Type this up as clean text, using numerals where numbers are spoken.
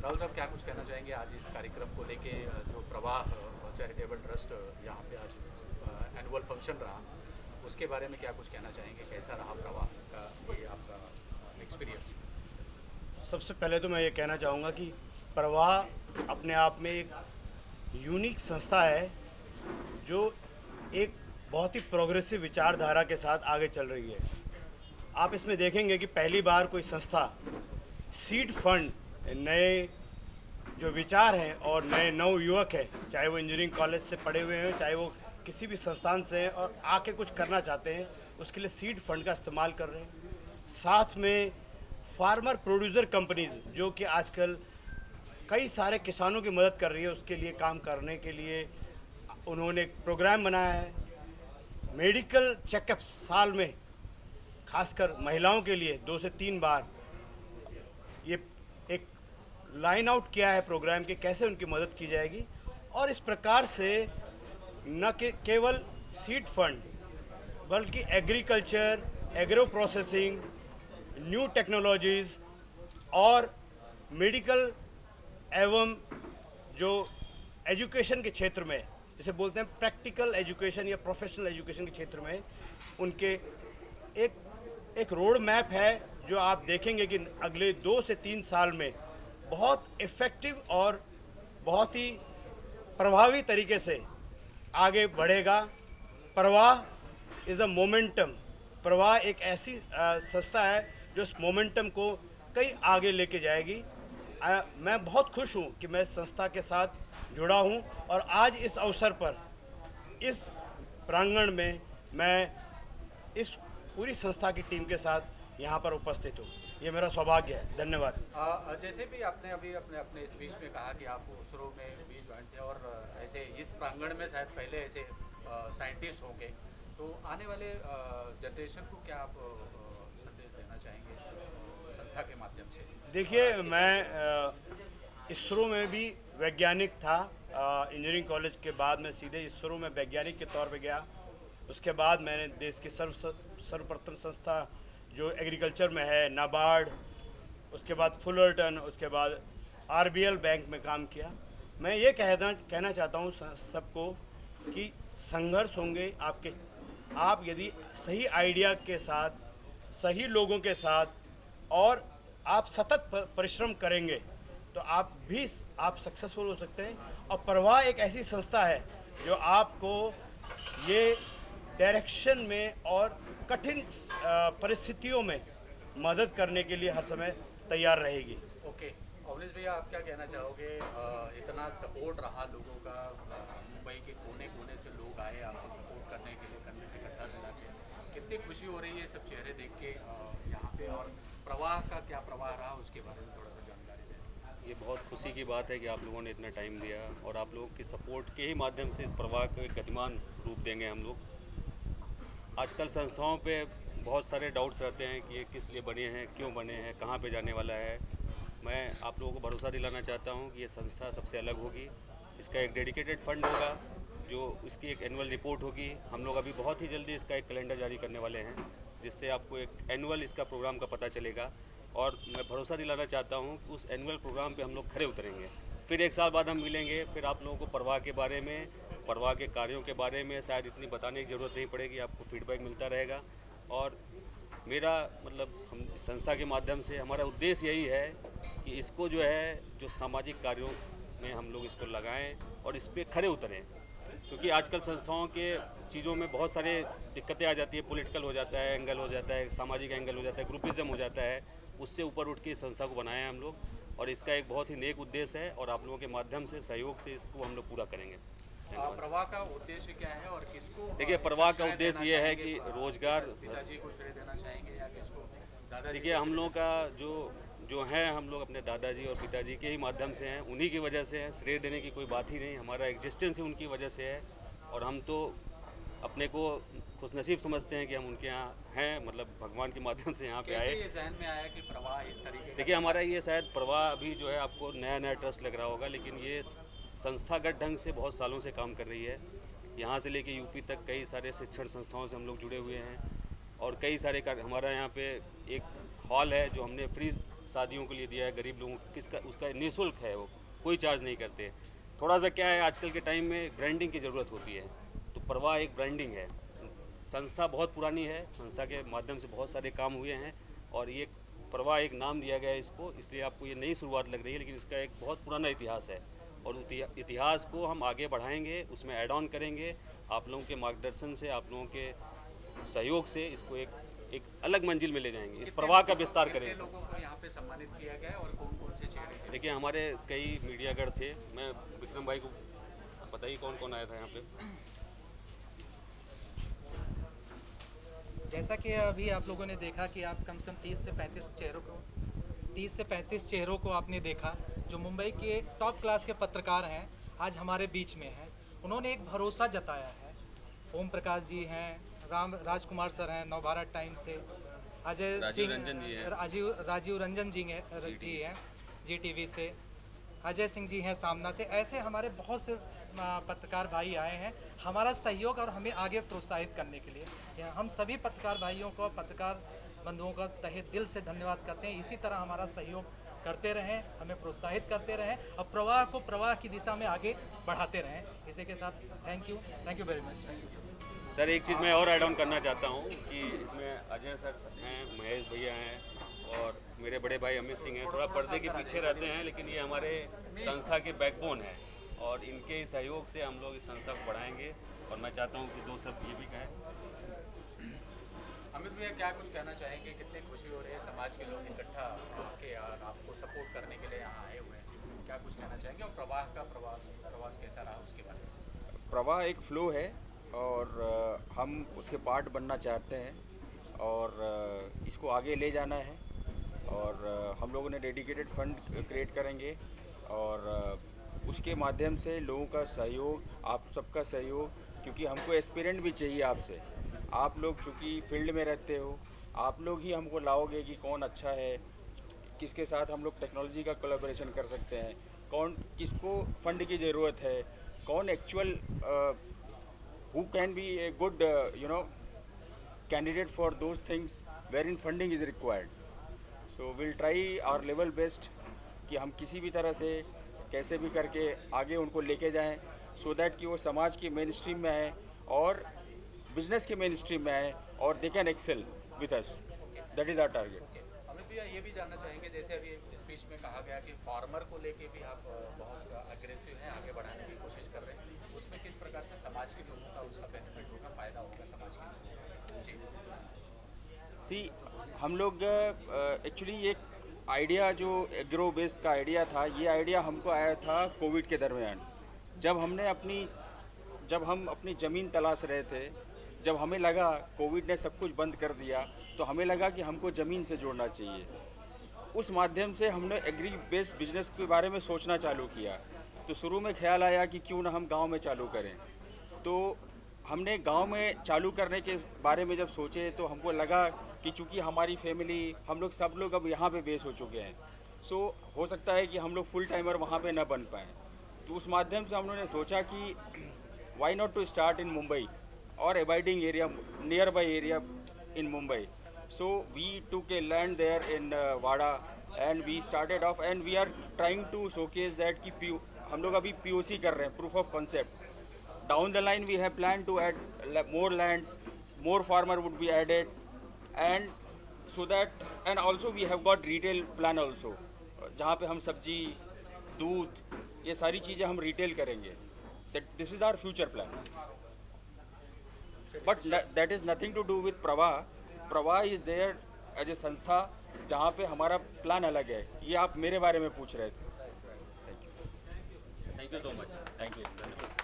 राहुल साहब, क्या कुछ कहना चाहेंगे आज इस कार्यक्रम को लेके? जो प्रवाह चैरिटेबल ट्रस्ट यहाँ पे आज एनुअल फंक्शन रहा, उसके बारे में क्या कुछ कहना चाहेंगे? कैसा रहा प्रवाह का ये आपका एक्सपीरियंस? सबसे पहले तो मैं ये कहना चाहूँगा कि प्रवाह अपने आप में एक यूनिक संस्था है जो एक बहुत ही प्रोग्रेसिव विचारधारा के साथ आगे चल रही है। आप इसमें देखेंगे कि पहली बार कोई संस्था सीड फंड नए जो विचार हैं और नए नव युवक हैं, चाहे वो इंजीनियरिंग कॉलेज से पढ़े हुए हैं, चाहे वो किसी भी संस्थान से हैं और आके कुछ करना चाहते हैं, उसके लिए सीड फंड का इस्तेमाल कर रहे हैं। साथ में फार्मर प्रोड्यूसर कंपनीज जो कि आजकल कई सारे किसानों की मदद कर रही है, उसके लिए काम करने के लिए उन्होंने एक प्रोग्राम बनाया है। मेडिकल चेकअप साल में खासकर महिलाओं के लिए 2 से 3 बार ये एक लाइन आउट किया है प्रोग्राम के कैसे उनकी मदद की जाएगी। और इस प्रकार से न केवल सीड फंड बल्कि agriculture, agro processing, new technologies और मेडिकल एवं जो एजुकेशन के क्षेत्र में, जिसे बोलते हैं प्रैक्टिकल एजुकेशन या प्रोफेशनल एजुकेशन के क्षेत्र में, उनके एक एक रोड मैप है जो आप देखेंगे कि अगले 2 से 3 साल में बहुत इफ़ेक्टिव और बहुत ही प्रभावी तरीके से आगे बढ़ेगा। प्रवाह इज़ अ मोमेंटम। प्रवाह एक ऐसी संस्था है जो इस मोमेंटम को कई आगे लेके जाएगी। मैं बहुत खुश हूँ कि मैं इस संस्था के साथ जुड़ा हूँ और आज इस अवसर पर इस प्रांगण में मैं इस पूरी संस्था की टीम के साथ यहाँ पर उपस्थित हूँ। ये मेरा सौभाग्य है। धन्यवाद। जैसे भी आपने अभी अपने अपने स्पीच में कहा कि आप उसरो में भी ज्वाइन थे और ऐसे इस प्रांगण में शायद पहले ऐसे साइंटिस्ट होंगे, तो आने वाले जनरेशन को क्या आप संदेश देना चाहेंगे इस संस्था के माध्यम से? देखिए, मैं इसरो में भी वैज्ञानिक था। इंजीनियरिंग कॉलेज के बाद मैं सीधे इसरो में वैज्ञानिक के तौर पे गया। उसके बाद मैंने देश की सर्वप्रथम संस्था जो एग्रीकल्चर में है, नाबार्ड, उसके बाद फुलरटन, उसके बाद आरबीएल बैंक में काम किया। मैं ये कहना चाहता हूँ सबको कि संघर्ष होंगे आपके। आप यदि सही आइडिया के साथ, सही लोगों के साथ और आप सतत परिश्रम करेंगे तो आप सक्सेसफुल हो सकते हैं। और प्रवाह एक ऐसी संस्था है जो आपको ये डायरेक्शन में और कठिन परिस्थितियों में मदद करने के लिए हर समय तैयार रहेगी। ओके, अवनीश भैया, आप क्या कहना चाहोगे? इतना सपोर्ट रहा लोगों का, मुंबई के कोने कोने से लोग आए आपको सपोर्ट करने के लिए, कंधे से कंधा मिला के, कितनी खुशी हो रही है सब चेहरे देख के यहाँ पे? और प्रवाह का क्या प्रवाह रहा, उसके बारे में थोड़ा सा जानकारी दें। ये बहुत खुशी की बात है कि आप लोगों ने इतना टाइम दिया और आप लोगों की सपोर्ट के ही माध्यम से इस प्रवाह को एक गतिमान रूप देंगे हम लोग। आजकल संस्थाओं पे बहुत सारे डाउट्स रहते हैं कि ये किस लिए बने हैं, क्यों बने हैं, कहाँ पे जाने वाला है। मैं आप लोगों को भरोसा दिलाना चाहता हूँ कि ये संस्था सबसे अलग होगी। इसका एक डेडिकेटेड फंड होगा, जो इसकी एक एनुअल रिपोर्ट होगी। हम लोग अभी बहुत ही जल्दी इसका एक कैलेंडर जारी करने वाले हैं, जिससे आपको एक एनुअल इसका प्रोग्राम का पता चलेगा। और मैं भरोसा दिलाना चाहता हूँ कि उस एनुअल प्रोग्राम पे हम लोग खरे उतरेंगे। फिर 1 साल बाद हम मिलेंगे, फिर आप लोगों को प्रवाह के बारे में, प्रवाह के कार्यों के बारे में शायद इतनी बताने की ज़रूरत नहीं पड़ेगी, आपको फीडबैक मिलता रहेगा। और मेरा मतलब हम इस संस्था के माध्यम से हमारा उद्देश्य यही है कि इसको जो है, जो सामाजिक कार्यों में हम लोग इसको लगाएं और इस पर खरे उतरें। क्योंकि आजकल संस्थाओं के चीज़ों में बहुत सारे दिक्कतें आ जाती है। पॉलिटिकल हो जाता है, एंगल हो जाता है, सामाजिक एंगल हो जाता है, ग्रुपिज़म हो जाता है। उससे ऊपर उठ के इस संस्था को बनाया है हम लोग और इसका एक बहुत ही नेक उद्देश्य है और आप लोगों के माध्यम से, सहयोग से इसको हम लोग पूरा करेंगे। प्रवाह का उद्देश्य क्या है और किसको? देखिए, प्रवाह का उद्देश्य ये है कि रोजगार। पिताजी को श्रेय देना चाहेंगे या किसको? दादाजी? देखिए, हम लोग का जो हैं, हम लोग अपने दादाजी और पिताजी के ही माध्यम से हैं, उन्हीं की वजह से हैं। श्रेय देने की कोई बात ही नहीं, हमारा एग्जिस्टेंस ही उनकी वजह से है। और हम तो अपने को खुशनसीब समझते हैं कि हम उनके यहाँ हैं, मतलब भगवान के माध्यम से यहाँ पे आए। कैसे ये जहन में आया कि प्रवाह इस तरीके का? देखिए, हमारा ये शायद प्रवाह अभी जो है आपको नया नया ट्रस्ट लग रहा होगा, लेकिन ये संस्थागत ढंग से बहुत सालों से काम कर रही है। यहाँ से लेके यूपी तक कई सारे शिक्षण संस्थाओं से हम लोग जुड़े हुए हैं और कई सारे हमारा यहाँ पे एक हॉल है जो हमने फ्री शादियों के लिए दिया है, गरीब लोगों को किसका उसका निःशुल्क है, वो कोई चार्ज नहीं करते। थोड़ा सा क्या है, आजकल के टाइम में ब्रांडिंग की ज़रूरत होती है, तो प्रवाह एक ब्रांडिंग है। संस्था बहुत पुरानी है, संस्था के माध्यम से बहुत सारे काम हुए हैं और ये प्रवाह एक नाम दिया गया है इसको, इसलिए आपको ये नई शुरुआत लग रही है, लेकिन इसका एक बहुत पुराना इतिहास है और इतिहास को हम आगे बढ़ाएंगे, उसमें ऐड ऑन करेंगे। आप लोगों के मार्गदर्शन से, आप लोगों के सहयोग से इसको एक अलग मंजिल में ले जाएंगे, इस प्रवाह का विस्तार कितने करेंगे। लोगों को यहाँ पे सम्मानित किया गया है और कौन कौन से चेहरे थे? देखिए, हमारे कई मीडियागढ़ थे, मैं विक्रम भाई को बताइए कौन कौन आया था यहाँ पे। जैसा कि अभी आप लोगों ने देखा कि आप कम से कम 30 से 35 चेहरों को आपने देखा जो मुंबई के टॉप क्लास के पत्रकार हैं, आज हमारे बीच में हैं। उन्होंने एक भरोसा जताया है। ओम प्रकाश जी हैं, राजकुमार सर हैं नवभारत टाइम्स से, अजय राजीव सिंह रंजन जी हैं। राजीव रंजन जी हैं GTV से, अजय सिंह जी हैं सामना से। ऐसे हमारे बहुत से पत्रकार भाई आए हैं हमारा सहयोग और हमें आगे प्रोत्साहित करने के लिए। हम सभी पत्रकार भाइयों को, पत्रकार बंधुओं का तहे दिल से धन्यवाद करते हैं। इसी तरह हमारा सहयोग करते रहें, हमें प्रोत्साहित करते रहें और प्रवाह को प्रवाह की दिशा में आगे बढ़ाते रहें। इसी के साथ thank you very much. Sir, एक चीज़ मैं और ऐड ऑन करना चाहता हूँ कि इसमें अजय सर हैं, महेश भैया हैं और मेरे बड़े भाई अमित सिंह हैं। थोड़ा पर्दे के पीछे रहते हैं, लेकिन ये हमारे संस्था के बैकबोन हैं और इनके सहयोग से हम लोग इस संस्था को बढ़ाएंगे। और मैं चाहता हूँ कि दो शब्द ये भी कहें। अमित भैया, क्या कुछ कहना चाहेंगे? कितनी खुशी हो रही है, समाज के लोग इकट्ठा आके और आपको सपोर्ट करने के लिए यहाँ आए हुए हैं, क्या कुछ कहना चाहेंगे? और प्रवाह का प्रवास कैसा रहा उसके बारे में? प्रवाह एक फ़्लो है और हम उसके पार्ट बनना चाहते हैं और इसको आगे ले जाना है और हम लोगों ने डेडिकेटेड फंड क्रिएट करेंगे और उसके माध्यम से लोगों का सहयोग, आप सबका सहयोग, क्योंकि हमको एक्सपीरियंस भी चाहिए आपसे। आप लोग चूँकि फील्ड में रहते हो, आप लोग ही हमको लाओगे कि कौन अच्छा है, किसके साथ हम लोग टेक्नोलॉजी का कोलैबोरेशन कर सकते हैं, कौन किसको फंड की ज़रूरत है, कौन actual who can be a good candidate for those things wherein funding is required. So we'll try our level best कि हम किसी भी तरह से कैसे भी करके आगे उनको लेके जाएं so that कि वो समाज के मेन स्ट्रीम में आए और बिजनेस के मेन स्ट्रीम में आए और they can excel with us. That is our target. Amit भैया, ये भी जानना चाहेंगे, जैसे अभी स्पीच में कहा गया कि फार्मर को लेके भी आप बहुत अग्रेसिव हैं, आगे बढ़ाने की कोशिश कर रहे हैं, उसमें किस प्रकार से समाज के लोगों का उसका बेनिफिट होगा, फ़ायदा होगा समाज के लोगों को? जी, हम लोग एक्चुअली ये आइडिया जो एग्रो बेस्ड का आइडिया था, ये आइडिया हमको आया था कोविड के दरमियान, जब हम अपनी ज़मीन तलाश रहे थे, जब हमें लगा कोविड ने सब कुछ बंद कर दिया, तो हमें लगा कि हमको ज़मीन से जोड़ना चाहिए। उस माध्यम से हमने एग्री बेस्ड बिजनेस के बारे में सोचना चालू किया। तो शुरू में ख्याल आया कि क्यों ना हम गांव में चालू करें। तो हमने गांव में चालू करने के बारे में जब सोचे तो हमको लगा कि चूँकि हमारी फैमिली, हम लोग सब लोग अब यहाँ पे बेस हो चुके हैं, सो हो सकता है कि हम लोग फुल टाइमर वहाँ पे ना बन पाएँ। तो उस माध्यम से हम लोगों ने सोचा कि why not to start in Mumbai और abiding area, near by in Mumbai. So we took a land there in Wada and we started off and we are trying to showcase that कि हम लोग अभी POC कर रहे हैं, proof of concept. Down the line we have planned to add more lands, more farmer would be added and so that, and also we have got retail plan also, जहाँ पे हम सब्जी, दूध, ये सारी चीज़ें हम रिटेल करेंगे. That this is our future plan. But that is nothing to do with Pravah. Pravah is there as a संस्था जहाँ पे हमारा प्लान अलग है. ये आप मेरे बारे में पूछ रहे थे. Thank you so much. Thank you.